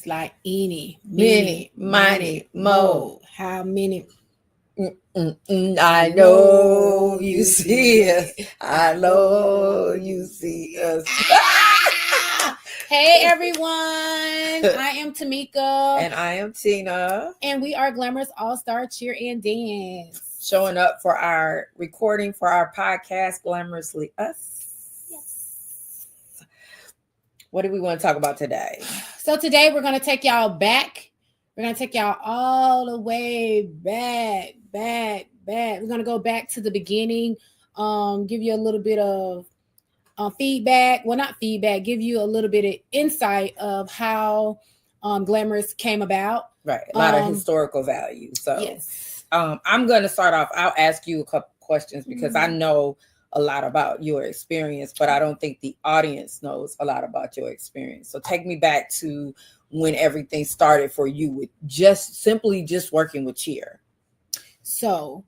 It's like any, many, mighty, mo. How many? I know you see us. I know you see us. Hey everyone, I am Tamika. And I am Tina. And we are Glamorous All-Star Cheer and Dance. Showing up for our recording for our podcast, Glamorously Us. Yes. What do we want to talk about today? So today we're going to take y'all back. We're going to take y'all all the way back. We're going to go back to the beginning, give you a little bit of feedback. Well, not feedback, give you a little bit of insight of how Glamorous came about. Right. A lot of historical value. So yes. I'm going to start off. I'll ask you a couple questions because I know a lot about your experience, but I don't think the audience knows a lot about your experience. So take me back to when everything started for you with just working with cheer. So,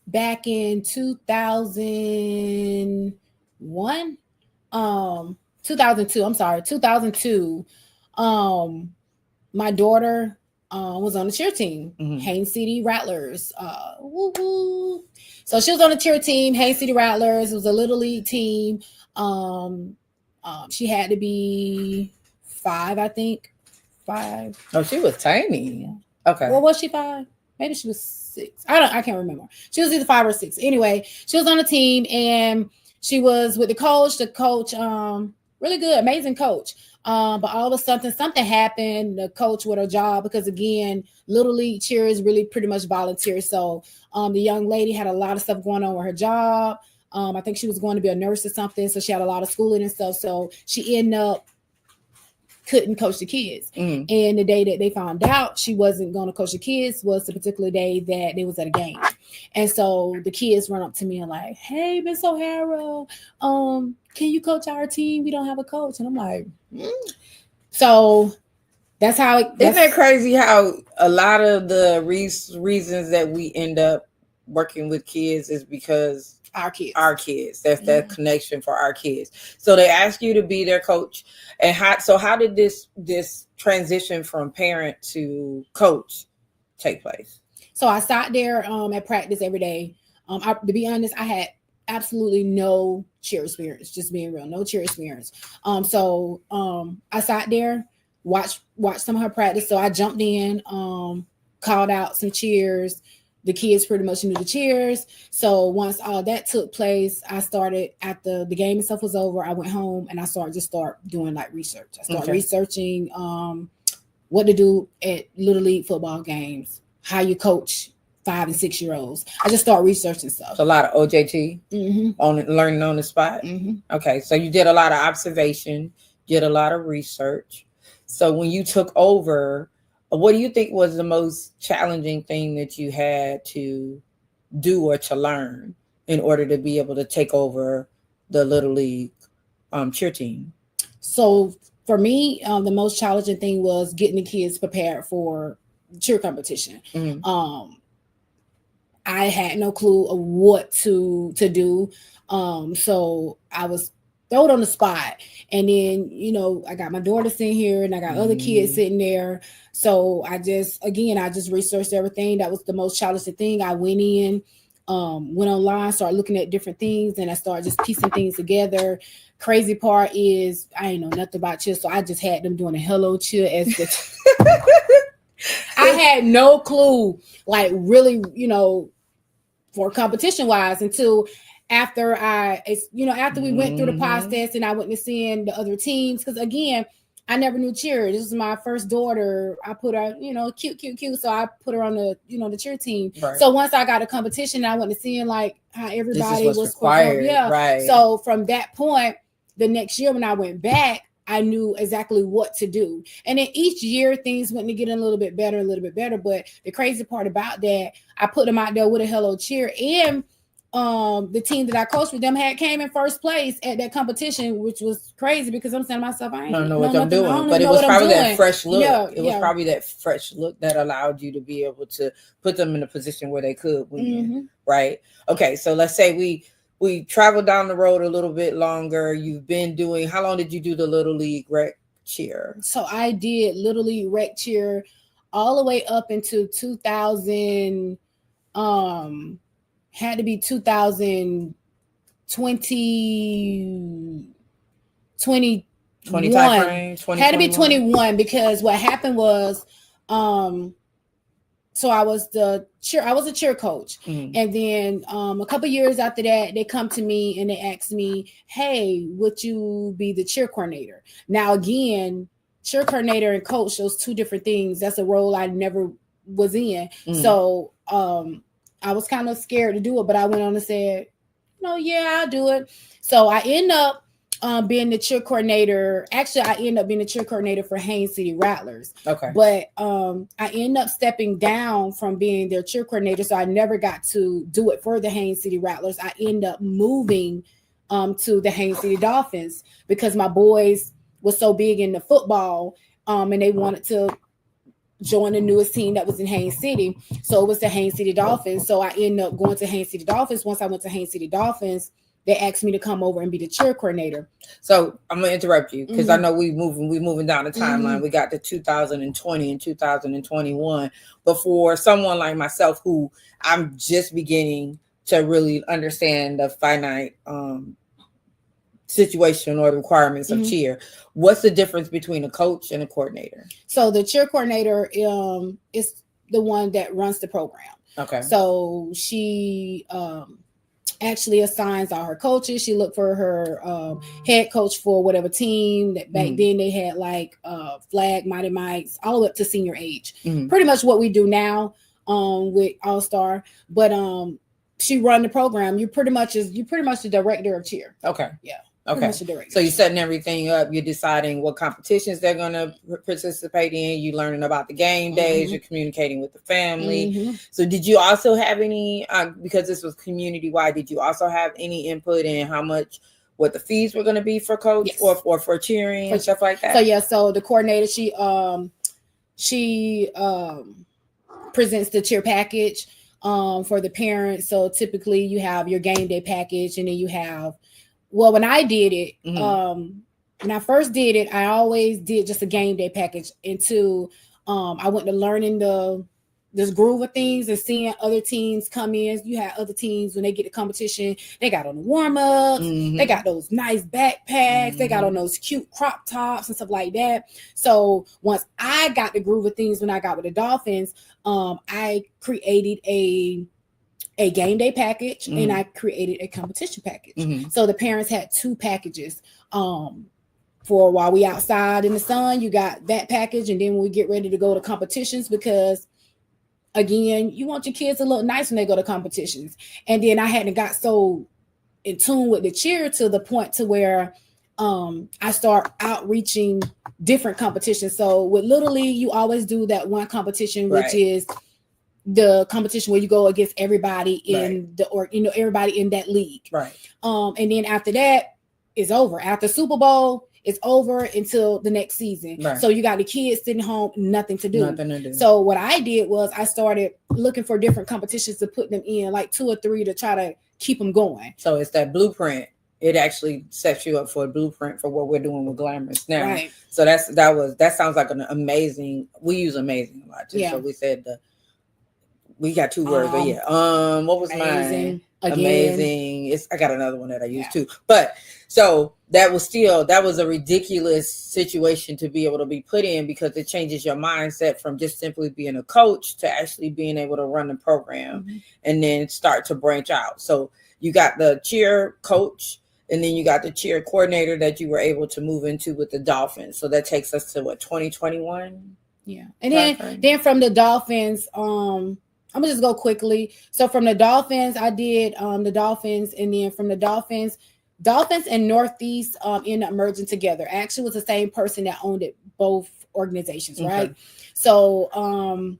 back in 2002, my daughter was on the cheer team, Haines City Rattlers. Woo-hoo. So she was on the cheer team, Haines City Rattlers. It was a little league team. She had to be 5, I think. 5. Oh, she was tiny. Okay. Well, was she 5? Maybe she was 6. I can't remember. She was either 5 or 6. Anyway, she was on the team and she was with the coach. The coach, really good, amazing coach. But all of a sudden, something happened. The coach with her job, because again, Little League cheer is really pretty much volunteer. So the young lady had a lot of stuff going on with her job. I think she was going to be a nurse or something. So she had a lot of schooling and stuff. So she ended up couldn't coach the kids. And the day that they found out she wasn't going to coach the kids was the particular day that they was at a game. And so the kids run up to me and like, hey, Miss O'Hara, can you coach our team? We don't have a coach. And I'm like, So that's how it... Isn't that crazy how a lot of the reasons that we end up working with kids is because our kids. That's that connection for our kids. So they ask you to be their coach. And how did this transition from parent to coach take place? So I sat there at practice every day. To be honest, I had absolutely no cheer experience, just being real, no cheer experience. So I sat there, watched some of her practice. So I jumped in, called out some cheers. The kids pretty much knew the cheers. So once all that took place, I started, after the game and stuff was over, I went home and I started doing like research. I started researching what to do at Little League football games, how you coach 5 and 6 year olds. I just started researching stuff. So a lot of OJT, learning on the spot. Okay, so you did a lot of observation, did a lot of research. So when you took over, what do you think was the most challenging thing that you had to do or to learn in order to be able to take over the Little League cheer team? So for me, the most challenging thing was getting the kids prepared for cheer competition. I had no clue of what to do. So I was thrown on the spot. And then, I got my daughter sitting here and I got other kids sitting there. So I just researched everything. That was the most challenging thing. I went in, went online, started looking at different things, and I started just piecing things together. Crazy part is I ain't know nothing about cheer. So I just had them doing a hello cheer as the I had no clue, like really, for competition wise, until after we went through the process and I went to seeing the other teams. Because again, I never knew cheer. This was my first daughter. I put her, cute. So I put her on the, the cheer team. Right. So once I got a competition, I went to seeing like how everybody was required. Yeah. Right. So from that point, the next year when I went back, I knew exactly what to do. And then each year things went to get a little bit better. But the crazy part about that, I put them out there with a hello cheer, and the team that I coached with them came in first place at that competition, which was crazy because I'm saying to myself, I don't know what I'm doing. But it was probably that fresh look. It was probably that fresh look that allowed you to be able to put them in a position where they could win. Right. Okay. So let's say we traveled down the road a little bit longer. You've been doing, how long did you do the Little League rec cheer? So I did literally rec cheer all the way up into 2000. Had to be 2020. 20 time frame, had to be 21 because what happened was so I was a cheer coach. And then a couple years after that, they come to me and they ask me, hey, would you be the cheer coordinator? Now again, cheer coordinator and coach, those two different things. That's a role I never was in. So I was kind of scared to do it, but I went on and said, no, yeah, I'll do it. So I end up being the cheer coordinator. Actually, I ended up being the cheer coordinator for Haines City Rattlers. Okay. But I ended up stepping down from being their cheer coordinator, so I never got to do it for the Haines City Rattlers. I ended up moving to the Haines City Dolphins because my boys were so big into football, and they wanted to join the newest team that was in Haines City. So it was the Haines City Dolphins. So I ended up going to Haines City Dolphins. Once I went to Haines City Dolphins, they asked me to come over and be the cheer coordinator. So I'm gonna interrupt you because I know we moving down the timeline. We got to 2020 and 2021. But for someone like myself, who I'm just beginning to really understand the finite situation or the requirements of cheer, what's the difference between a coach and a coordinator? So the cheer coordinator is the one that runs the program. Okay. So she actually assigns all her coaches. She looked for her head coach for whatever team that back then they had, like flag, Mighty Mites, all the way up to senior age. Pretty much what we do now with All-Star. But she run the program. You're pretty much the director of cheer. Okay. Yeah. Okay. So you're setting everything up. You're deciding what competitions they're going to participate in. You're learning about the game days. You're communicating with the family. So did you also have any, because this was community-wide, did you also have any input in what the fees were going to be for coach or for cheering and stuff like that? So the coordinator, she presents the cheer package for the parents. So typically you have your game day package, and then you have, well, when I did it, when I first did it, I always did just a game day package until I went to learning this groove of things and seeing other teams come in. You have other teams when they get to competition, they got on the warm-ups, they got those nice backpacks, they got on those cute crop tops and stuff like that. So once I got the groove of things when I got with the Dolphins, I created a game day package and I created a competition package. So the parents had two packages. For while we outside in the sun, you got that package, and then when we get ready to go to competitions, because again, you want your kids to look nice when they go to competitions. And then I hadn't got so in tune with the cheer to the point to where I start outreaching different competitions. So with Little League, you always do that one competition, which is the competition where you go against everybody in everybody in that league. Right. And then after that, it's over. After Super Bowl, it's over until the next season. Right. So you got the kids sitting home, nothing to do. So what I did was I started looking for different competitions to put them in, like 2 or 3 to try to keep them going. So it's that blueprint. It actually sets you up for a blueprint for what we're doing with Glamorous now. Right. So that sounds like an amazing. We use amazing a lot too. Yeah. So we said we got 2 words, but what was mine? Amazing. I got another one that I use too. But so that was a ridiculous situation to be able to be put in, because it changes your mindset from just simply being a coach to actually being able to run the program and then start to branch out. So you got the cheer coach, and then you got the cheer coordinator that you were able to move into with the Dolphins. So that takes us to 2021? Yeah. And then from the Dolphins, I'm gonna just go quickly. So from the Dolphins, I did the Dolphins, and then from the Dolphins and Northeast ended up merging together. Actually, it was the same person that owned it, both organizations, right? So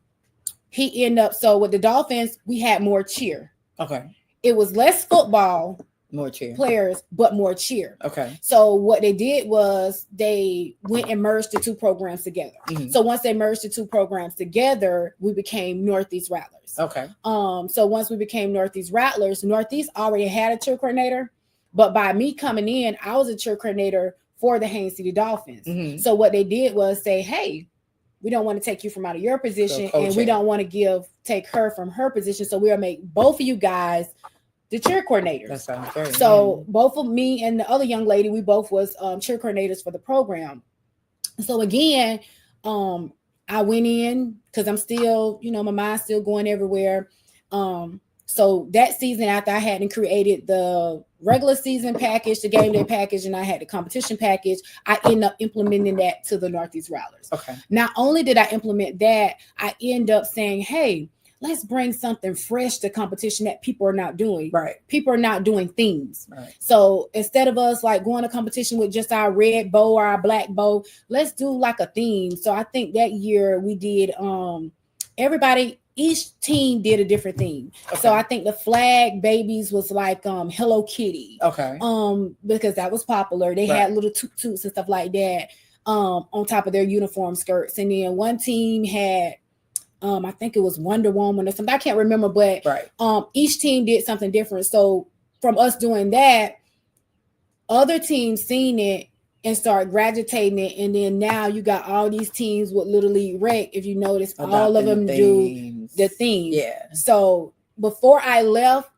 he ended up. So with the Dolphins, we had more cheer. Okay. It was less football, more cheer players, but more cheer. Okay. So what they did was they went and merged the 2 programs together. So once they merged the 2 programs together, we became Northeast Rattlers. Okay. So once we became Northeast Rattlers, Northeast already had a cheer coordinator, but by me coming in, I was a cheer coordinator for the Haines City Dolphins. Mm-hmm. So what they did was say, hey, we don't want to take you from out of your position, and we don't want to take her from her position. So we'll make both of you guys the cheer coordinators. That sounds great. So both of me and the other young lady, we both was cheer coordinators for the program. So again, I went in because I'm still, my mind's still going everywhere. So that season, after I hadn't created the regular season package, the game day package, and I had the competition package, I ended up implementing that to the Northeast Rattlers. Okay. Not only did I implement that, I end up saying, hey, let's bring something fresh to competition that people are not doing. Right. People are not doing themes. Right. So instead of us like going to competition with just our red bow or our black bow, let's do like a theme. So I think that year we did each team did a different theme. Okay. So I think the flag babies was like Hello Kitty. Okay. Because that was popular. They had little toots and stuff like that on top of their uniform skirts. And then one team had I think it was Wonder Woman or something. I can't remember, but each team did something different. So from us doing that, other teams seen it and start graduating it, and then now you got all these teams with Little League Rec. If you notice, all of them do the theme. Yeah. So before I left,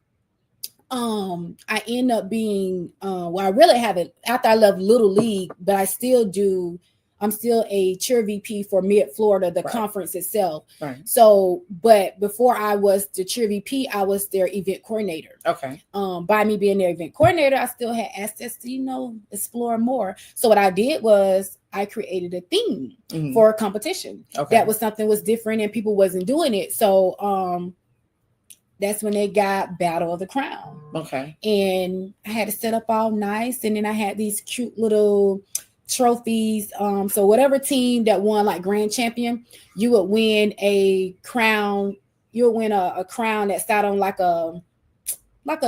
I end up being I really haven't after I left Little League, but I still do. I'm still a cheer VP for Mid-Florida, the conference itself. Right. So, but before I was the cheer VP, I was their event coordinator. Okay. By me being their event coordinator, I still had access to, explore more. So what I did was I created a theme for a competition. Okay. That was something was different and people wasn't doing it. So, that's when they got Battle of the Crown. Okay. And I had to set up all nice. And then I had these cute little trophies. So whatever team that won like grand champion, you would win a crown. You would win a crown that sat on like a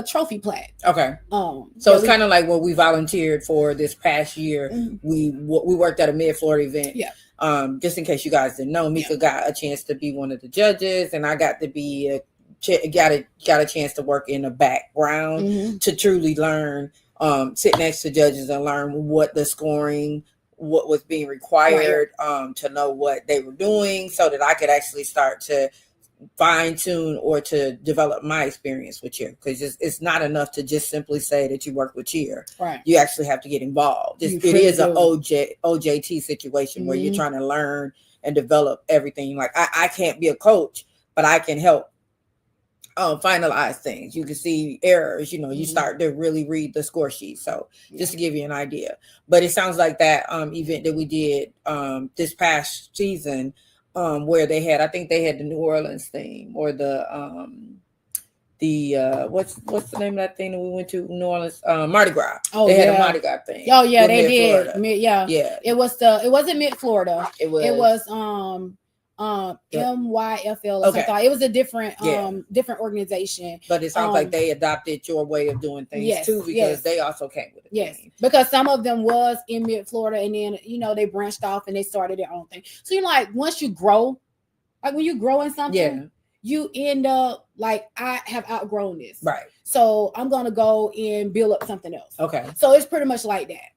trophy plaque. Okay. So it's kind of like what we volunteered for this past year. Mm-hmm. We worked at a Mid-Florida event. Yeah. Just in case you guys didn't know, Mika got a chance to be one of the judges, and I got to be got a chance to work in the background to truly learn. Sit next to judges and learn what the scoring, what was being required, to know what they were doing so that I could actually start to fine tune or to develop my experience with cheer. Because it's not enough to just simply say that you work with cheer. Right. You actually have to get involved. It is an OJT situation where you're trying to learn and develop everything. Like I can't be a coach, but I can help finalize things. You can see errors, you start to really read the score sheet. So just to give you an idea, but it sounds like that event that we did this past season where I think they had the New Orleans theme or the what's the name of that thing that we went to New Orleans, Mardi Gras. They had a Mardi Gras thing. Oh yeah, they did. Yeah. It wasn't Mid-Florida. It was MYFL or something. It was a different organization. But it sounds like they adopted your way of doing things too, because they also came with it. Yes, because some of them was in Mid-Florida, and then they branched off and they started their own thing. So you're like, once you grow, like when you grow in something, you end up like, I have outgrown this. Right. So I'm gonna go and build up something else. Okay. So it's pretty much like that.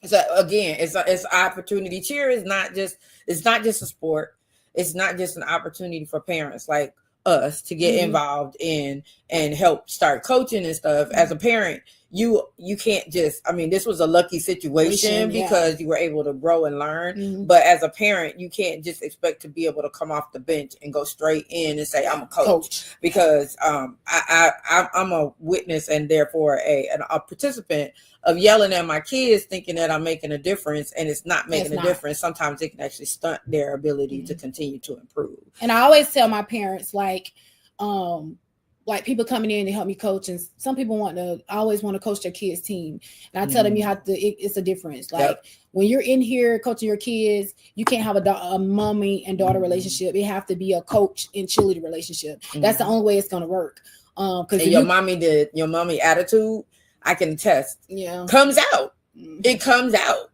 So again, it's opportunity. Cheer is not just a sport. It's not just an opportunity for parents like us to get involved in and help start coaching and stuff. As a parent, you can't just, this was a lucky situation because you were able to grow and learn. But as a parent, you can't just expect to be able to come off the bench and go straight in and say, I'm a coach. Because I'm a witness and therefore a participant of yelling at my kids thinking that I'm making a difference, and it's not making a difference. Sometimes it can actually stunt their ability to continue to improve. And I always tell my parents, like people coming in to help me coach, and some people always want to coach their kids' team. And I tell them it's a difference. Like when you're in here coaching your kids, you can't have a mommy and daughter relationship. It have to be a coach and cheerleader relationship. That's the only way it's going to work. Because your mommy attitude, I can attest, comes out. It comes out.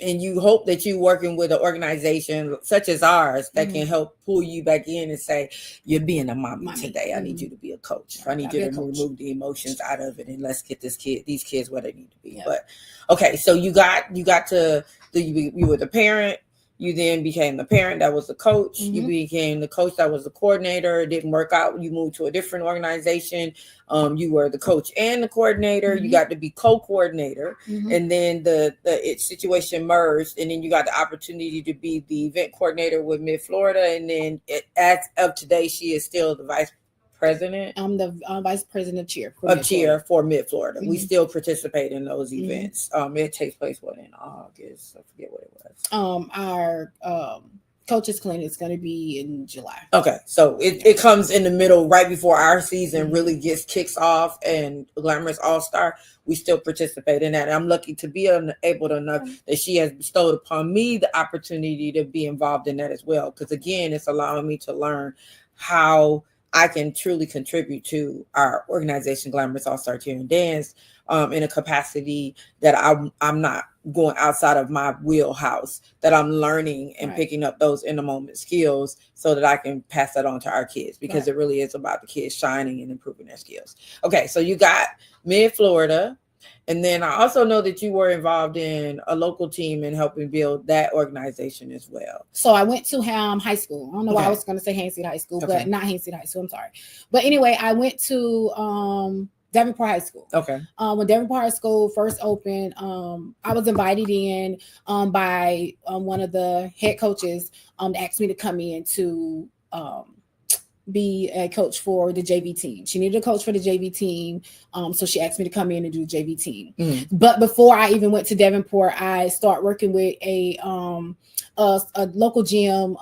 and you hope that you're working with an organization such as ours that can help pull you back in and say, you're being a mommy today. I need you to be a coach. I need you to remove the emotions out of it, and let's get these kids where they need to be. But okay, so you were the parent. You then became the parent that was the coach. You became the coach that was the coordinator. It didn't work out. You moved to a different organization. You were the coach and the coordinator. You got to be co-coordinator. And then the situation merged. And then you got the opportunity to be the event coordinator with Mid Florida. And then as of today, she is still the vice president. I'm the vice president for Mid Florida. We still participate in those events. It takes place in August. I forget what it was. Our coaches clinic is going to be in July. Okay, so it comes in the middle, right before our season really kicks off, and Glamorous All Star. We still participate in that. And I'm lucky to be able to know that she has bestowed upon me the opportunity to be involved in that as well. Because again, it's allowing me to learn how I can truly contribute to our organization, Glamorous All Star Cheer and Dance, in a capacity that I'm not going outside of my wheelhouse, that I'm learning and picking up those in the moment skills so that I can pass that on to our kids, because it really is about the kids shining and improving their skills. Okay, so you got Mid Florida. And then I also know that you were involved in a local team and helping build that organization as well. So I went to High School. I don't know why I was going to say Haynes High School, but not Haynes High School. I'm sorry. But anyway, I went to Davenport High School. Okay. When Davenport High School first opened, I was invited in by one of the head coaches to ask me to come in to be a coach for the JV team. She needed a coach for the JV team. So she asked me to come in and do the JV team. But before I even went to Davenport, I started working with a local gym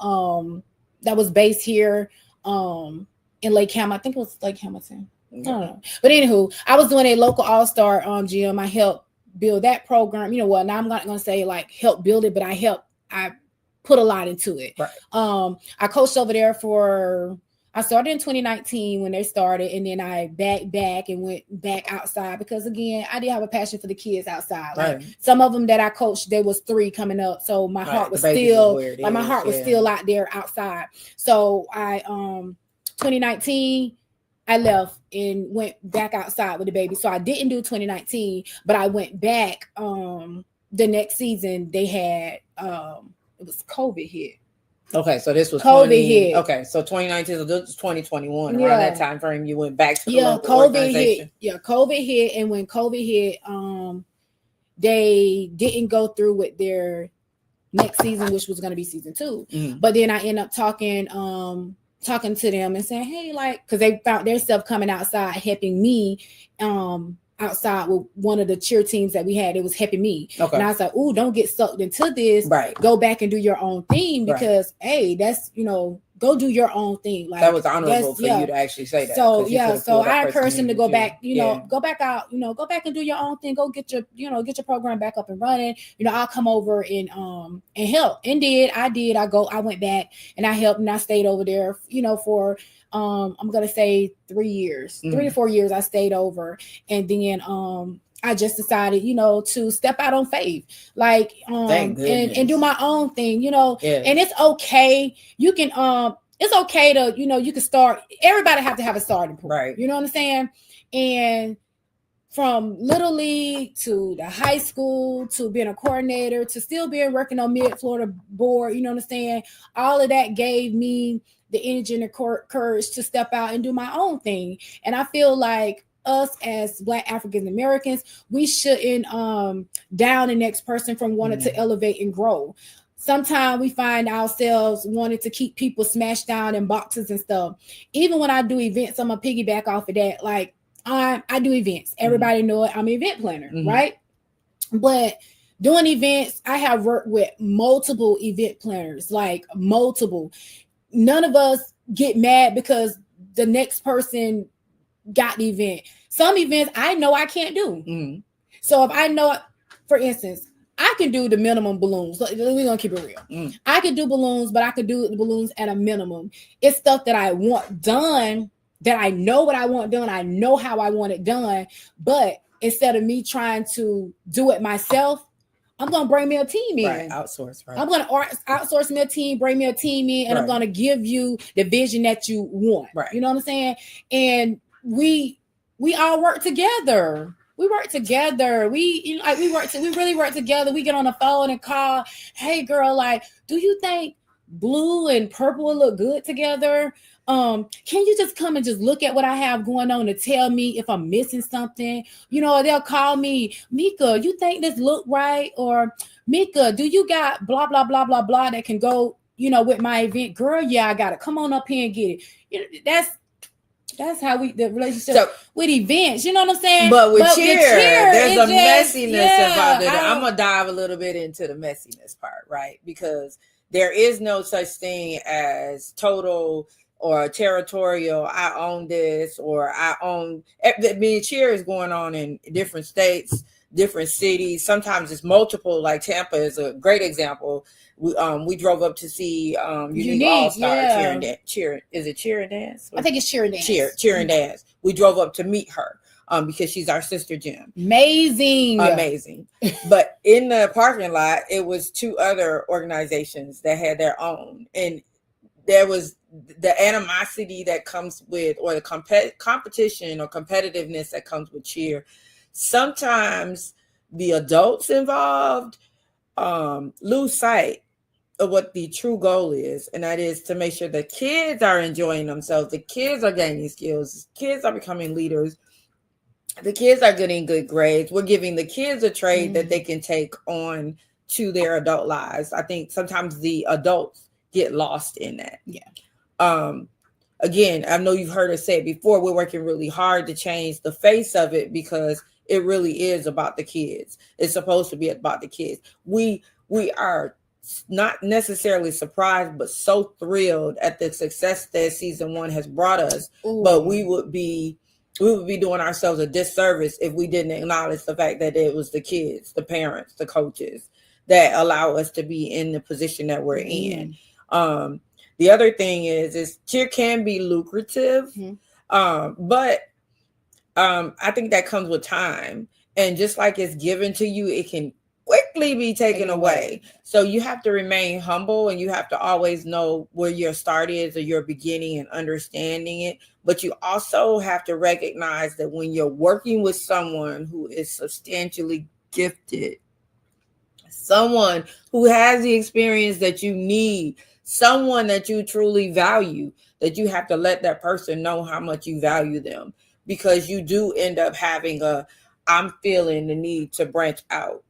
that was based here in Lake Hamilton. I think it was Lake Hamilton. I don't know. But anywho, I was doing a local all-star gym. I helped build that program. You know what? Now I'm not going to say like help build it, but I put a lot into it. Right. I coached over there I started in 2019 when they started, and then I back and went back outside because, again, I did have a passion for the kids outside. Like some of them that I coached, there was 3 coming up, so my heart was still out there outside. So I 2019 I left and went back outside with the baby. So I didn't do 2019, but I went back the next season. They had it was COVID hit. Okay, so this was COVID hit. Okay, so 2019, so this was 2021. Around that time frame, you went back to the local organization. COVID hit, and when COVID hit, they didn't go through with their next season, which was going to be season 2. But then I ended up talking to them and saying, hey, like, because they found their stuff coming outside, helping me outside with one of the cheer teams that we had. It was helping me. Okay. And I was like, ooh, don't get sucked into this. Right. Go back and do your own thing because, hey, that's, go do your own thing. Like, that was honorable for you to actually say that. So, so I encourage them to go back, go back out, go back and do your own thing. Go get your, get your program back up and running. I'll come over and help. And I went back and I helped, and I stayed over there, for I'm gonna say 3 years, 3 to 4 years. I stayed over, and then I just decided, to step out on faith, like and do my own thing, And it's okay. You can it's okay to, you can start. Everybody have to have a starting point, right? You know what I'm saying? And from Little League to the high school to being a coordinator to still working on Mid Florida board, you know what I'm saying? All of that gave me the energy and the courage to step out and do my own thing. And I feel like us as Black African Americans, we shouldn't down the next person from wanting to elevate and grow. Sometimes we find ourselves wanting to keep people smashed down in boxes and stuff. Even when I do events, I'm gonna piggyback off of that. Like I do events. Everybody know it. I'm an event planner, right? But doing events, I have worked with multiple event planners, like multiple. None of us get mad because the next person got the event. Some events I know I can't do. So if I know, for instance, I can do the minimum balloons. We're gonna keep it real. I can do balloons, but I could do the balloons at a minimum. It's stuff that I want done, that I know what I want done. I know how I want it done. But instead of me trying to do it myself, I'm going to bring me a team in. Right, outsource, right. I'm going to outsource me a team, bring me a team in, and right. I'm going to give you the vision that you want. Right. You know what I'm saying? And we all work together. We work together. We really work together. We get on the phone and call, hey girl, like, do you think blue and purple will look good together? Can you just come and just look at what I have going on to tell me if I'm missing something? You know, they'll call me, Mika, you think this look right? Or Mika, do you got blah, blah, blah, blah, blah that can go, you know, with my event? Girl, yeah, I got it. Come on up here and get it. You know, that's how the relationship with events, you know what I'm saying? But with cheer, there's a messiness about it. I'm gonna dive a little bit into the messiness part, right? Because there is no such thing as total or territorial. I own this, or I own. I mean, cheer is going on in different states, different cities. Sometimes it's multiple. Like Tampa is a great example. We drove up to see Unique All-Star cheer. Is it cheer and dance? I think it's cheer and dance. Cheer and dance. We drove up to meet her because she's our sister gym. Amazing. But in the parking lot, it was 2 other organizations that had their own, and there was the animosity that comes with, or the competition or competitiveness that comes with cheer. Sometimes the adults involved lose sight of what the true goal is, and that is to make sure the kids are enjoying themselves, the kids are gaining skills, kids are becoming leaders, the kids are getting good grades. We're giving the kids a trade that they can take on to their adult lives. I think sometimes the adults get lost in that. Again, I know you've heard us say it before, we're working really hard to change the face of it, because it really is about the kids. It's supposed to be about the kids. We are not necessarily surprised, but so thrilled at the success that season 1 has brought us. Ooh. But we would be doing ourselves a disservice if we didn't acknowledge the fact that it was the kids, the parents, the coaches that allow us to be in the position that we're in. The other thing is cheer can be lucrative, but I think that comes with time. And just like it's given to you, it can quickly be taken away. So you have to remain humble, and you have to always know where your start is, or your beginning, and understanding it. But you also have to recognize that when you're working with someone who is substantially gifted, someone who has the experience that you need, someone that you truly value, that you have to let that person know how much you value them, because you do end up having I'm feeling the need to branch out.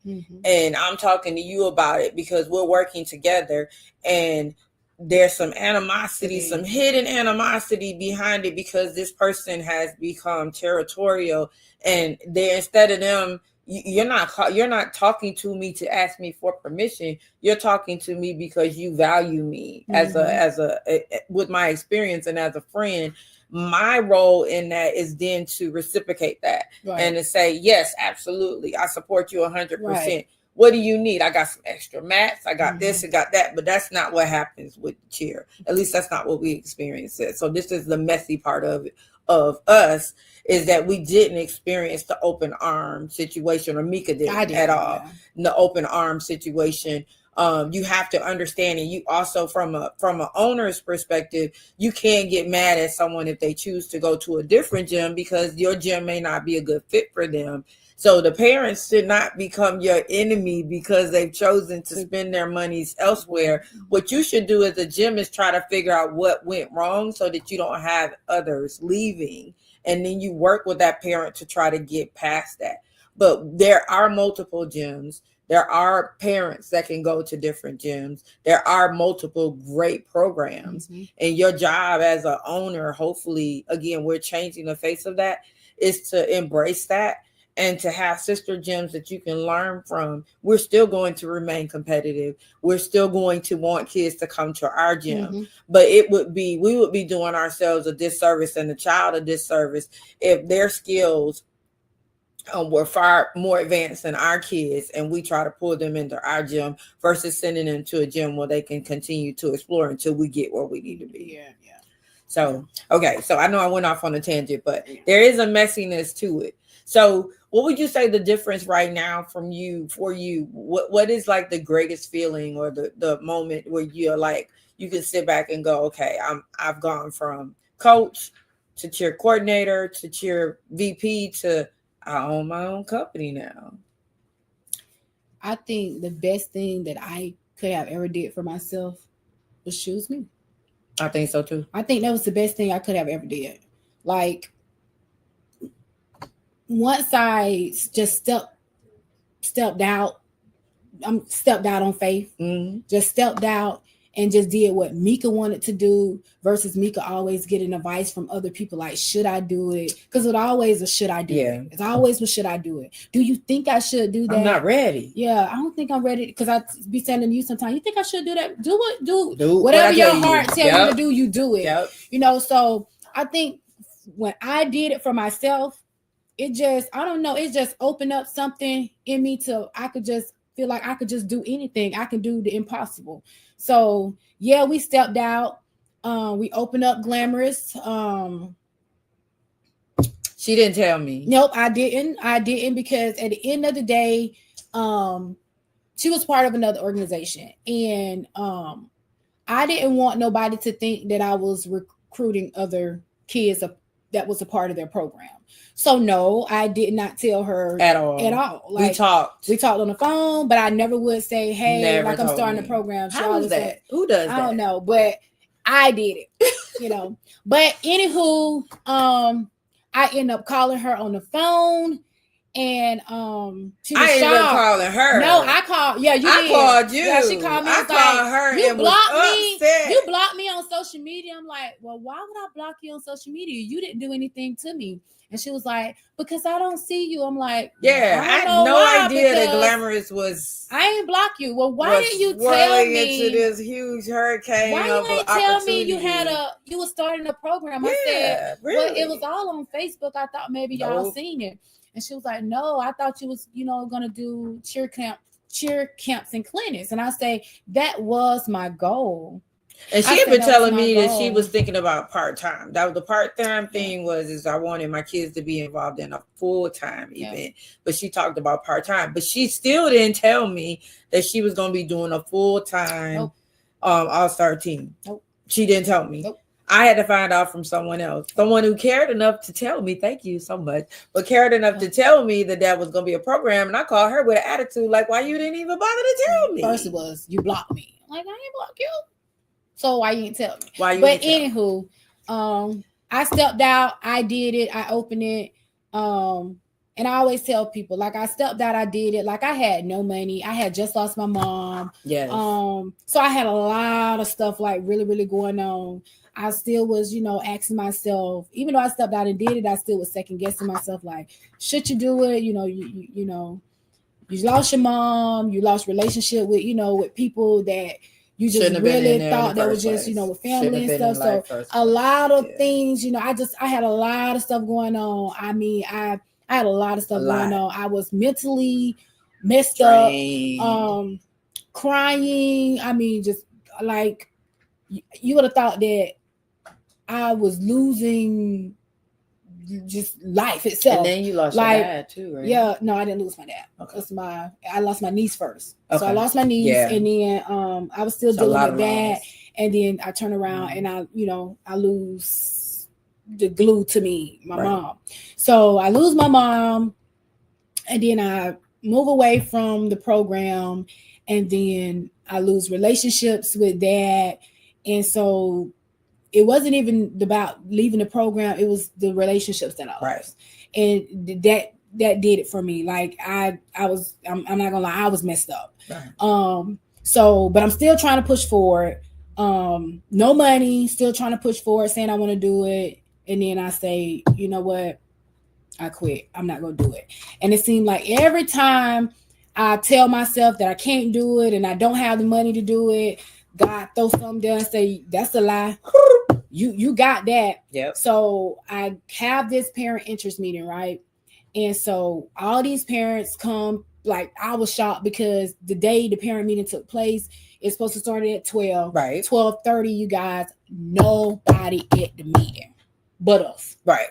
And I'm talking to you about it because we're working together, and there's some animosity, some hidden animosity behind it, because this person has become territorial, and instead of them, you're not talking to me to ask me for permission. You're talking to me because you value me as a with my experience and as a friend. My role in that is then to reciprocate that, and to say, yes, absolutely, I support you 100%. Right. What do you need? I got some extra mats. I got this and got that. But that's not what happens with cheer. At least that's not what we experienced. So this is the messy part of us, is that we didn't experience the open arm situation, or Mika didn't at all. The open arm situation. You have to understand, and you also from a owner's perspective, you can't get mad at someone if they choose to go to a different gym, because your gym may not be a good fit for them. So the parents should not become your enemy because they've chosen to spend their monies elsewhere. What you should do as a gym is try to figure out what went wrong, so that you don't have others leaving. And then you work with that parent to try to get past that. But there are multiple gyms. There are parents that can go to different gyms. There are multiple great programs. And your job as an owner, hopefully, again, we're changing the face of that, is to embrace that, and to have sister gyms that you can learn from. We're still going to remain competitive. We're still going to want kids to come to our gym. But we would be doing ourselves a disservice and the child a disservice if their skills were far more advanced than our kids, and we try to pull them into our gym versus sending them to a gym where they can continue to explore until we get where we need to be. So, okay. So I know I went off on a tangent, but there is a messiness to it. So what would you say the difference right now for you? What is like the greatest feeling or the moment where you're like, you can sit back and go, okay, I've gone from coach to cheer coordinator to cheer VP to I own my own company now? I think the best thing that I could have ever did for myself was choose me. I think so too. I think that was the best thing I could have ever did. Like, once I just stepped out on faith, just stepped out and just did what Mika wanted to do, versus Mika always getting advice from other people like, should I do it? Because it always was, should I do it? It's always, well, should I do it? Do you think I should do that? I'm not ready. Yeah, I don't think I'm ready, because I be saying to you sometimes, you think I should do that? Do whatever your heart tells you to do, you do it. You know, so I think when I did it for myself, it just, I don't know, it just opened up something in me to, I could just feel like I could just do anything. I can do the impossible. So yeah, we stepped out. We opened up Glamorous. She didn't tell me. Nope, I didn't, because at the end of the day, she was part of another organization, and I didn't want nobody to think that I was recruiting other kids that was a part of their program. So no, I did not tell her at all. Like, we talked on the phone, but I never would say, hey, like, I'm starting a program. How is that? Who does that? I don't know, but I did it, you know. But anywho, I ended up calling her on the phone, and she was ended up calling her. No, I called. Yeah, you did. I called you. Yeah, she called me. I called her. You blocked me. You blocked me on social media. I'm like, well, why would I block you on social media? You didn't do anything to me. And she was like, because I don't see you. I'm like, yeah, I had no idea that Glamorous was. I ain't block you. Well, why didn't you tell me into this huge hurricane? Why you ain't tell me you were starting a program? I said, really? Well, it was all on Facebook. I thought maybe y'all seen it. And she was like, no, I thought you was, gonna do cheer camps and clinics. And I say, that was my goal. And she had been telling me that she was thinking about part-time. That was the part-time thing is I wanted my kids to be involved in a full-time event. But she talked about part-time. But she still didn't tell me that she was going to be doing a full-time all-star team. Nope. She didn't tell me. Nope. I had to find out from someone else. Someone who cared enough to tell me, thank you so much, but cared enough to tell me that was going to be a program. And I called her with an attitude like, why you didn't even bother to tell me? First it was, you blocked me. I'm like, I ain't block you. So why you didn't tell me? But anywho, I stepped out. I did it. I opened it. And I always tell people, like, I stepped out. I did it. Like, I had no money. I had just lost my mom. Yes. So I had a lot of stuff like really, really going on. I still was, asking myself, even though I stepped out and did it, I still was second guessing myself. Like, should you do it? You lost your mom. You lost relationship with, with people that you just really thought that was just, with family and stuff. So a lot of things, I had a lot of stuff going on. I mean, I had a lot of stuff going on. I was mentally messed up, crying. I mean, just like, you would have thought that I was losing just life itself. And then you lost your dad too, right? Yeah, no, I didn't lose my dad. Okay. I lost my niece first. Okay. So I lost my niece, and then I was still dealing with that. And then I turn around and I lose the glue to me, my mom. So I lose my mom, and then I move away from the program, and then I lose relationships with dad. And so it wasn't even about leaving the program. It was the relationships that I lost. And that did it for me. Like I'm not gonna lie, I was messed up. Right. So, but I'm still trying to push forward. No money, still trying to push forward, saying I want to do it. And then I say, you know what? I quit. I'm not gonna do it. And it seemed like every time I tell myself that I can't do it and I don't have the money to do it, God throw something down and say, that's a lie. You got that. Yep. So I have this parent interest meeting, right? And so all these parents come, like, I was shocked because the day the parent meeting took place, it's supposed to start at 12. Right. 12:30, you guys, nobody at the meeting but us. Right.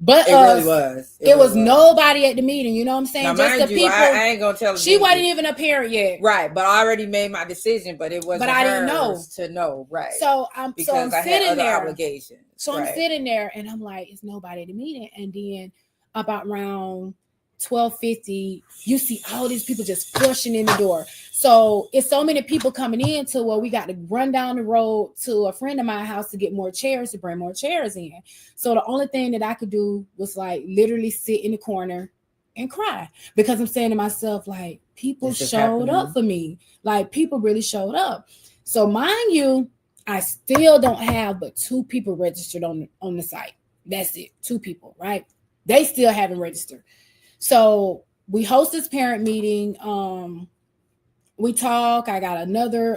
But it really was. It was nobody at the meeting. You know what I'm saying? Now, just the people. I ain't gonna tell. She wasn't even a parent yet, right? But I already made my decision. But it wasn't. But I didn't know to know, right? So I'm sitting there. Obligations. So I'm sitting there, and I'm like, "It's nobody at the meeting." And then about around 12:50, you see all these people just pushing in the door. So it's so many people coming in to where we got to run down the road to a friend of my house to get more chairs, to bring more chairs in. So the only thing that I could do was like literally sit in the corner and cry, because I'm saying to myself, like, people showed up for me. Like, people really showed up. So mind you, I still don't have but 2 people registered on the site. That's it. 2 people, right? They still haven't registered. So we host this parent meeting. We talk. I got another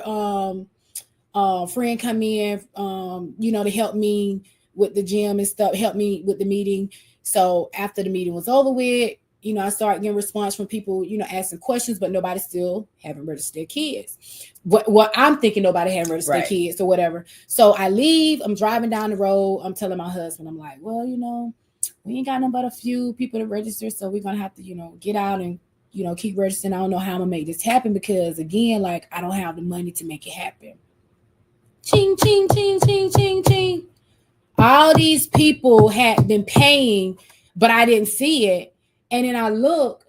friend come in, to help me with the gym and stuff, help me with the meeting. So after the meeting was over with, I started getting response from people, asking questions, but nobody still haven't registered their kids. What I'm thinking, nobody haven't registered their kids or whatever. So I leave. I'm driving down the road. I'm telling my husband, I'm like, well, we ain't got nothing but a few people to register, so we're gonna have to, get out and keep registering. I don't know how I'm gonna make this happen, because again, like, I don't have the money to make it happen. Ching, ching, ching, ching, ching, ching. All these people had been paying, but I didn't see it. And then I look,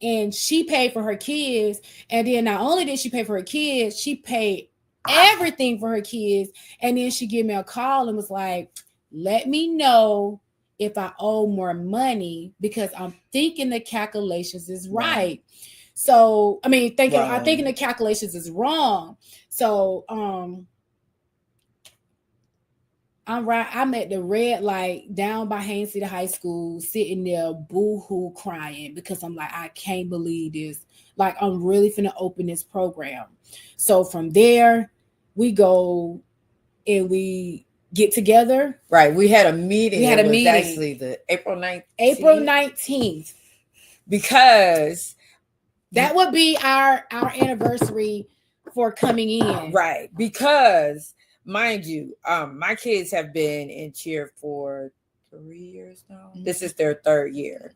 and she paid for her kids. And then not only did she pay for her kids, she paid everything for her kids. And then she gave me a call and was like, let me know if I owe more money, because I'm thinking the calculations is right. So, I'm thinking the calculations is wrong. So, I'm at the red light down by Haines City High School, sitting there boo-hoo crying, because I'm like, I can't believe this. Like, I'm really finna open this program. So from there, we go and we get together. Right. We had a meeting. It was actually the April 19th. April 19th. Because that would be our anniversary for coming in. Right. Because, mind you, my kids have been in cheer for 3 years now. Mm-hmm. This is their third year.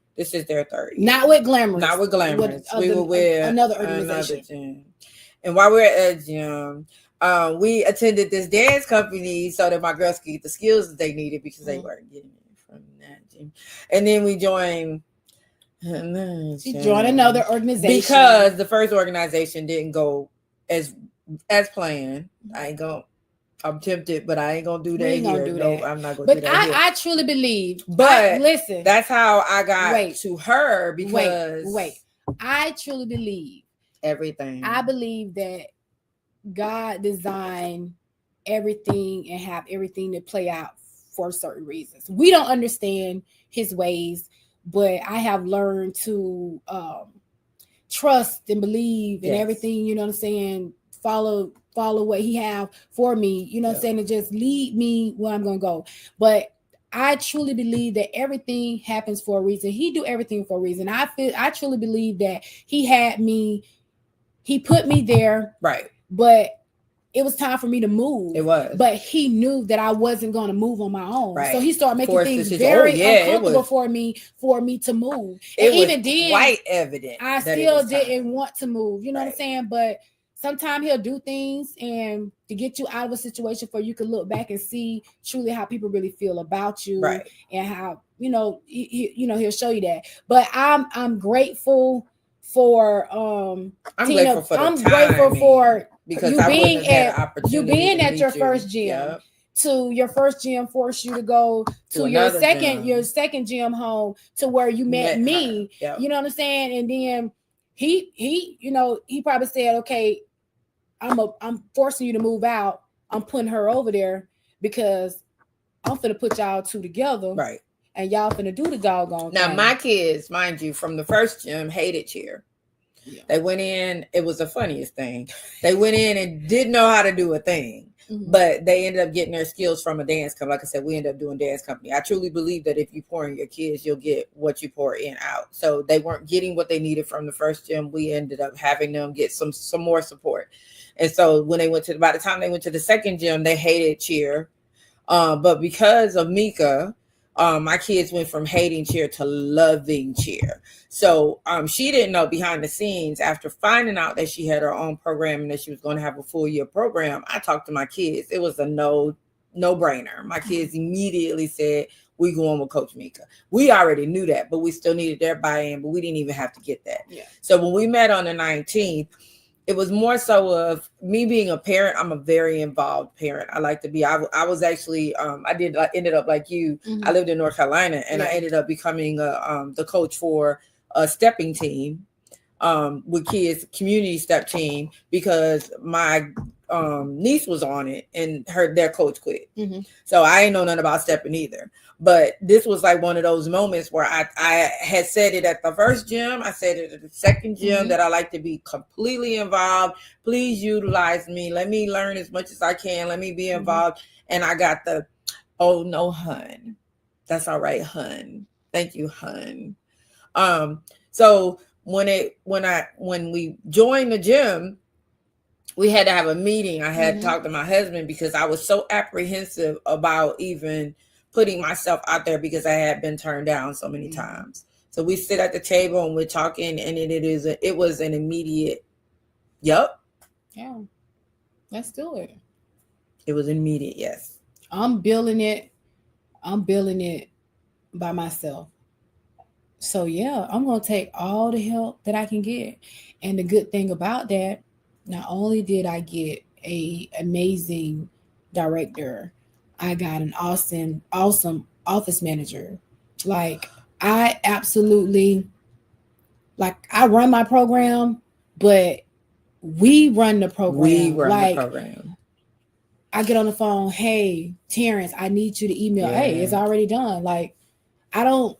Not with Glamorous. We were with another organization. And while we were at that gym, we attended this dance company so that my girls could get the skills that they needed, because they weren't getting it from that gym. And then we joined. She joined another organization because the first organization didn't go as planned. I'm tempted, but I ain't gonna do that here. No, I'm not gonna do that. But I truly believe. But listen, that's how I got to her, because I truly believe everything. I believe that God designed everything and have everything to play out for certain reasons. We don't understand his ways, but I have learned to trust and believe in everything, you know what I'm saying? Follow what he have for me, you know what I'm saying? And just lead me where I'm going to go. But I truly believe that everything happens for a reason. He do everything for a reason. I truly believe that he put me there. Right. But it was time for me to move. It was. But he knew that I wasn't going to move on my own. Right. So he started making things very uncomfortable for me to move. And even then, quite evident. I still didn't want to move. You know what I'm saying? But sometimes he'll do things and to get you out of a situation where you can look back and see truly how people really feel about you, and how, he'll show you that. But I'm grateful for Tina. I'm grateful for because you being at your first gym. Yep. To your first gym forced you to go to your second gym home, to where you met me. Yep. You know what I'm saying? And then he probably said, okay, I'm forcing you to move out. I'm putting her over there because I'm finna put y'all two together. Right. And y'all finna do the doggone now thing. My kids, mind you, from the first gym hated cheer. Yeah. They went in, it was the funniest thing. They went in and didn't know how to do a thing. Mm-hmm. But they ended up getting their skills from a dance company. Like I said, we ended up doing dance company. I truly believe that if you pour in your kids, you'll get what you pour in out. So they weren't getting what they needed from the first gym. We ended up having them get some more support. And so when by the time they went to the second gym, they hated cheer. But because of Mika, My kids went from hating cheer to loving cheer. So she didn't know behind the scenes, after finding out that she had her own program and that she was going to have a full year program, I talked to my kids. It was a no brainer. My kids immediately said, we going with Coach Mika. We already knew that, but we still needed their buy-in, but we didn't even have to get that. Yeah. So when we met on the 19th, it was more so of me being a parent. I'm a very involved parent. I like to be. I was actually, ended up like you. I lived in North Carolina, and I ended up becoming the coach for a stepping team with kids, community step team, because my niece was on it and their coach quit. So I ain't know nothing about stepping either. But this was like one of those moments where I had said it at the first gym. I said it at the second gym that I like to be completely involved. Please utilize me. Let me learn as much as I can. Let me be involved. And I got the, oh no, hun. That's all right, hun. Thank you, hun. So when we joined the gym, we had to have a meeting. I had talked to my husband because I was so apprehensive about even putting myself out there because I had been turned down so many times. So we sit at the table and we're talking, and it was an immediate, yep. Yeah, let's do it. It was immediate, yes. I'm building it by myself. So yeah, I'm going to take all the help that I can get. And the good thing about that, not only did I get an amazing director, I got an awesome office manager. Like, I absolutely, like, I run my program, but we run the program. The program. I get on the phone, hey, Terrence, I need you to email. Yeah. Hey, it's already done. like, I don't.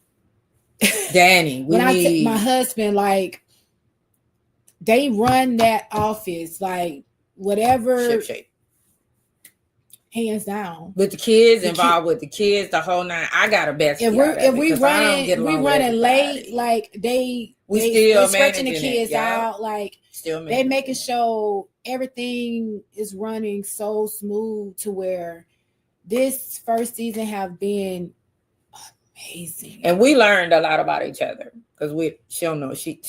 Danny, my husband, like, they run that office, like, whatever. Shape. Hands down. With the kids involved, with the kids, the whole nine. I got a best. If we running late, like they still stretching the kids out, like they making sure everything is running so smooth to where this first season have been amazing. And we learned a lot about each other because she don't know she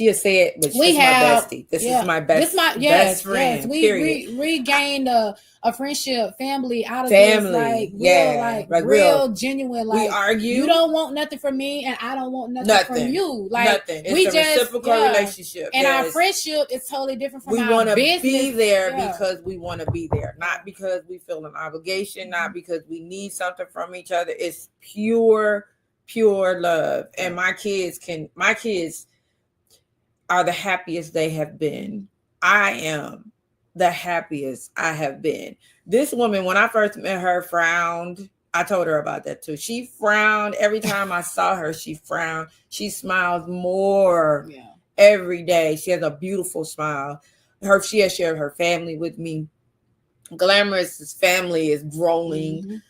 has said, but she's my bestie. This is my best. Best friend. Yes. We regained a friendship, family out of this, like real genuine. Like, we argue. You don't want nothing from me, and I don't want nothing from you. Like, nothing. It's a reciprocal relationship, and our friendship is totally different from our business. We want to be there because we want to be there, not because we feel an obligation, not because we need something from each other. It's pure love. And my kids are the happiest they have been. I am the happiest I have been. This woman, when I first met her, frowned. I told her about that too. She frowned every time I saw her. She frowned. She smiles more every day. She has a beautiful smile. She has shared her family with me. Glamorous's family is growing.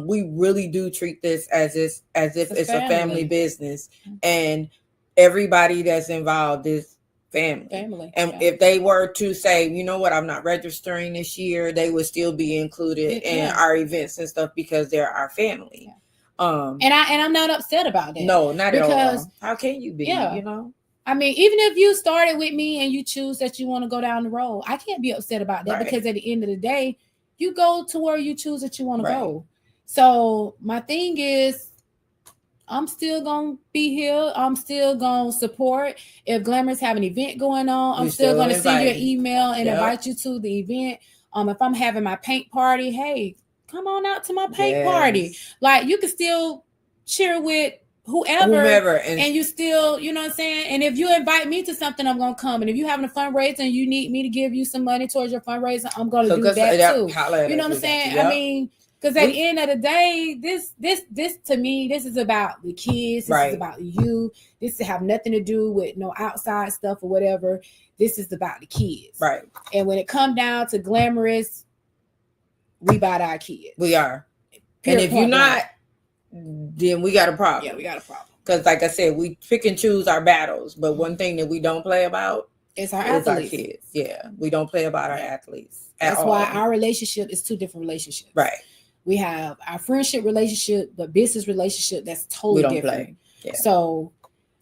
We really do treat this as if it's a family business, and everybody that's involved is family. And if they were to say, you know what, I'm not registering this year, they would still be included in our events and stuff because they're our family. And I'm not upset about that. No, not at all. How can you be? You know, I mean, even if you started with me and you choose that you want to go down the road, I can't be upset about that because at the end of the day, you go to where you choose that you want to go. So my thing is, I'm still going to be here. I'm still going to support. If Glamorous have an event going on, I'm still going to send you an email and invite you to the event. If I'm having my paint party, hey, come on out to my paint party. Like, you can still cheer with whoever and you still, you know what I'm saying? And if you invite me to something, I'm going to come. And if you're having a fundraiser and you need me to give you some money towards your fundraiser, I'm going to do that too. You know what I'm saying? I mean, because at the end of the day, this to me, this is about the kids. This is about you. This have nothing to do with no outside stuff or whatever. This is about the kids. Right. And when it comes down to Glamorous, we about our kids. We are. And if you're not, then we got a problem. Yeah, we got a problem. Because like I said, we pick and choose our battles. But one thing that we don't play about is our athletes. Our kids. Yeah. We don't play about our athletes. That's why our relationship is two different relationships. Right. We have our friendship relationship, but business relationship, that's totally different. Yeah. So,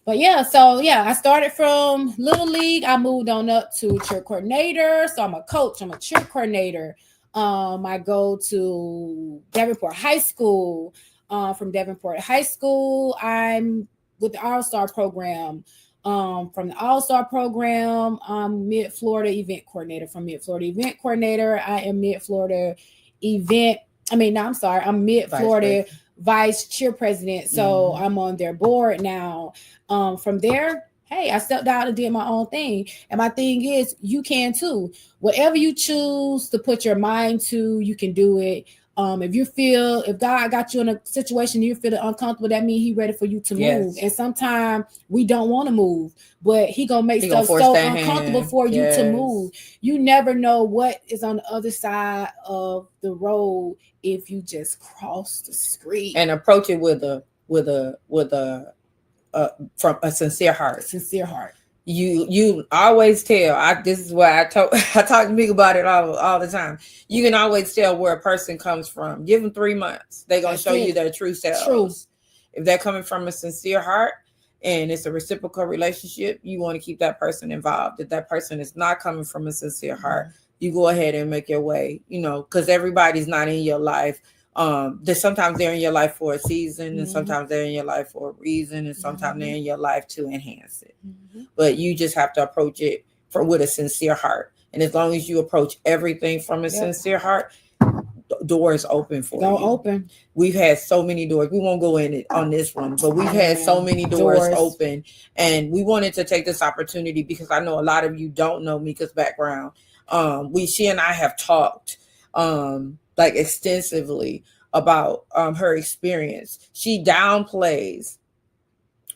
I started from Little League. I moved on up to cheer coordinator. So I'm a coach. I'm a cheer coordinator. I go to Davenport High School. From Davenport High School, I'm with the All-Star program. From the All-Star program, I'm Mid-Florida event coordinator. From Mid-Florida event coordinator, I am Mid-Florida I'm Mid-Florida vice chair president. So I'm on their board now. From there, hey, I stepped out and did my own thing. And my thing is, you can too. Whatever you choose to put your mind to, you can do it. If God got you in a situation you're feeling uncomfortable, that means He's ready for you to move. And sometimes we don't want to move, but He gonna make stuff so uncomfortable for you to move. You never know what is on the other side of the road if you just cross the street and approach it from a sincere heart. You always tell. This is what I talk to Mick about it all the time. You can always tell where a person comes from. Give them 3 months. They're gonna show you their true selves. If they're coming from a sincere heart and it's a reciprocal relationship, you want to keep that person involved. If that person is not coming from a sincere heart, you go ahead and make your way. Because everybody's not in your life. Sometimes they're in your life for a season, and sometimes they're in your life for a reason, and sometimes they're in your life to enhance it. But you just have to approach it with a sincere heart. And as long as you approach everything from a sincere heart, doors open for you. Open. We've had so many doors. We won't go in it on this one, but we've had so many doors open. And we wanted to take this opportunity because I know a lot of you don't know Mika's background. She and I have talked extensively about her experience. She downplays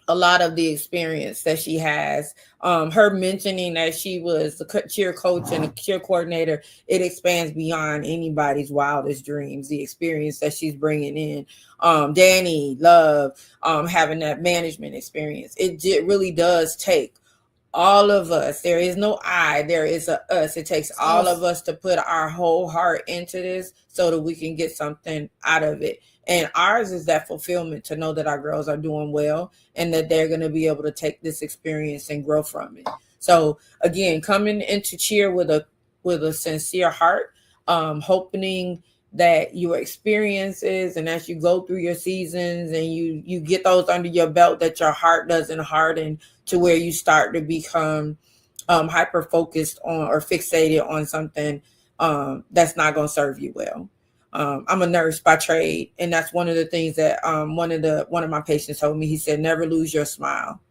a lot of the experience that she has. Her mentioning that she was a cheer coach and a cheer coordinator, it expands beyond anybody's wildest dreams. The experience that she's bringing in, Danny Love, having that management experience, it really does take all of us. There is no I, there is a us. It takes all of us to put our whole heart into this so that we can get something out of it. And ours is that fulfillment to know that our girls are doing well and that they're going to be able to take this experience and grow from it. So again, coming into cheer with a sincere heart, hoping that your experiences and as you go through your seasons and you get those under your belt, that your heart doesn't harden to where you start to become hyper focused on or fixated on something that's not going to serve you well. I'm a nurse by trade, and that's one of the things that one of my patients told me. He said, never lose your smile,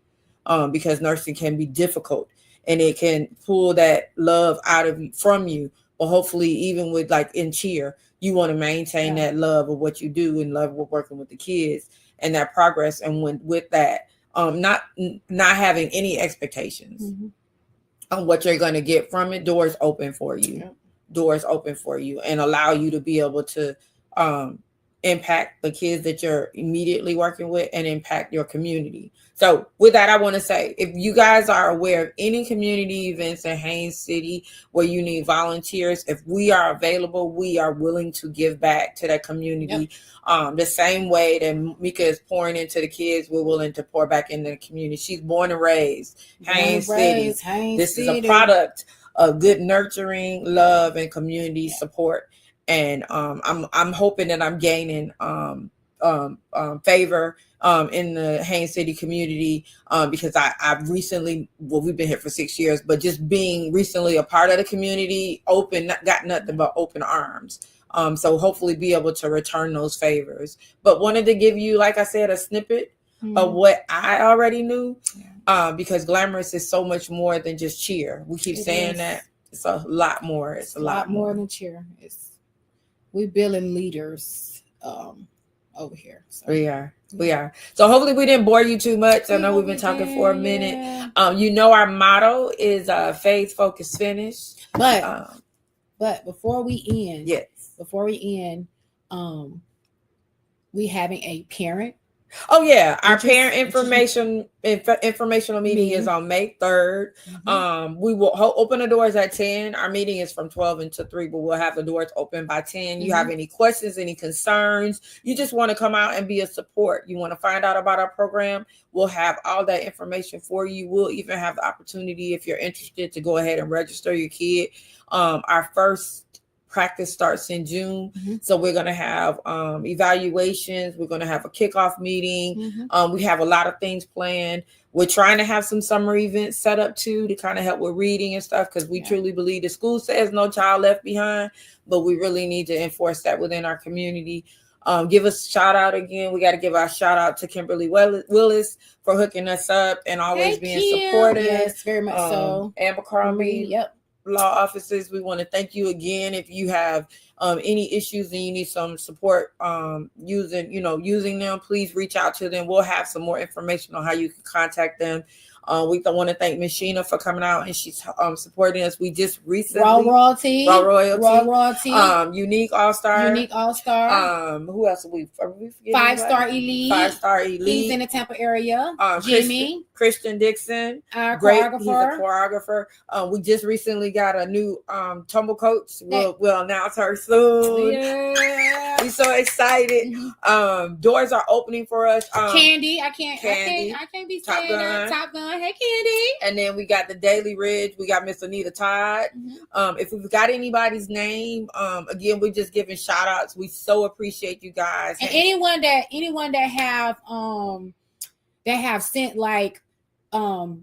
because nursing can be difficult and it can pull that love out of you from you. But hopefully, even with in cheer, you want to maintain that love of what you do and love with working with the kids and that progress. And with that, not having any expectations on what you're going to get from it, doors open for you. Doors open for you and allow you to be able to impact the kids that you're immediately working with and impact your community. So with that, I want to say, if you guys are aware of any community events in Haines City where you need volunteers, if we are available, we are willing to give back to that community. The same way that Mika is pouring into the kids, we're willing to pour back into the community. She's born and raised Haines City. This is a product of good nurturing, love, and community support. And I'm hoping that I'm gaining favor in the Haines City community because I've recently, we've been here for 6 years, but just being recently a part of the community, got nothing but open arms. So hopefully be able to return those favors. But wanted to give you, like I said, a snippet of what I already knew, because Glamorous is so much more than just cheer. We keep saying that. It's a lot more. It's a lot more than cheer. We're building leaders over here. So. We are. So hopefully we didn't bore you too much. I know we've been talking for a minute. Our motto is faith, focus, finish. But before we end, we having a parent Oh yeah, our parent informational meeting is on May 3rd. We will open the doors at 10. Our meeting is from 12 until 3, but we'll have the doors open by 10. You have any questions, any concerns, you just want to come out and be a support, you want to find out about our program, we'll have all that information for you. We'll even have the opportunity, if you're interested, to go ahead and register your kid. Our first practice starts in June. So we're going to have evaluations. We're going to have a kickoff meeting. We have a lot of things planned. We're trying to have some summer events set up too, to kind of help with reading and stuff, because we truly believe the school says no child left behind, but we really need to enforce that within our community. Give us a shout out again. We got to give our shout out to Kimberly Willis for hooking us up and always being supportive. Yes, very much so. Amber Crombie. Law offices, we want to thank you again. If you have any issues and you need some support using them, please reach out to them. We'll have some more information on how you can contact them. We want to thank Miss Sheena for coming out and she's supporting us. We just recently Raw Royalty, Unique All Star. Who else are we 5-star Elite. 5-star Elite. He's in the Tampa area. Jimmy Christian Dixon, great. He's a choreographer. We just recently got a new tumble coach. We'll announce her soon. Yeah. We're so excited. Doors are opening for us. Candy, I can't be saying that. Top Gun. Hey, Candy. And then we got the Daily Ridge. We got Miss Anita Todd. If we've got anybody's name, again, we're just giving shout outs. We so appreciate you guys. And anyone that have sent like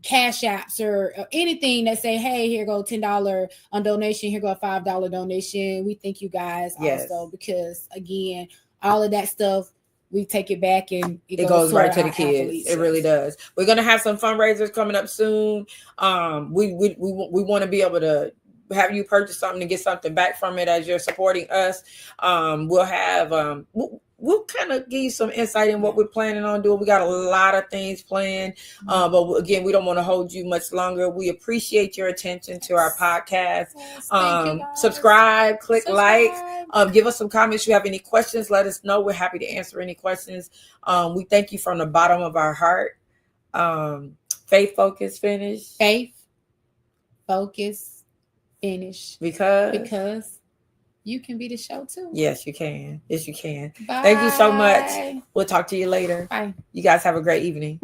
cash apps or anything that say, hey, here go $10 on donation, here go a $5 donation. We thank you guys also, because again, all of that stuff, we take it back and it goes right to the kids. Athletes. It really does. We're gonna have some fundraisers coming up soon. We want to be able to have you purchase something and get something back from it as you're supporting us. We'll have we'll kind of give you some insight in what we're planning on doing. We got a lot of things planned, but again, we don't want to hold you much longer. We appreciate your attention to our podcast. Subscribe, like, give us some comments. If you have any questions, let us know. We're happy to answer any questions. We thank you from the bottom of our heart. Faith, focus, finish. Faith, focus, finish. Because you can be the show too. Yes, you can. Yes, you can. Bye. Thank you so much. We'll talk to you later. Bye. You guys have a great evening.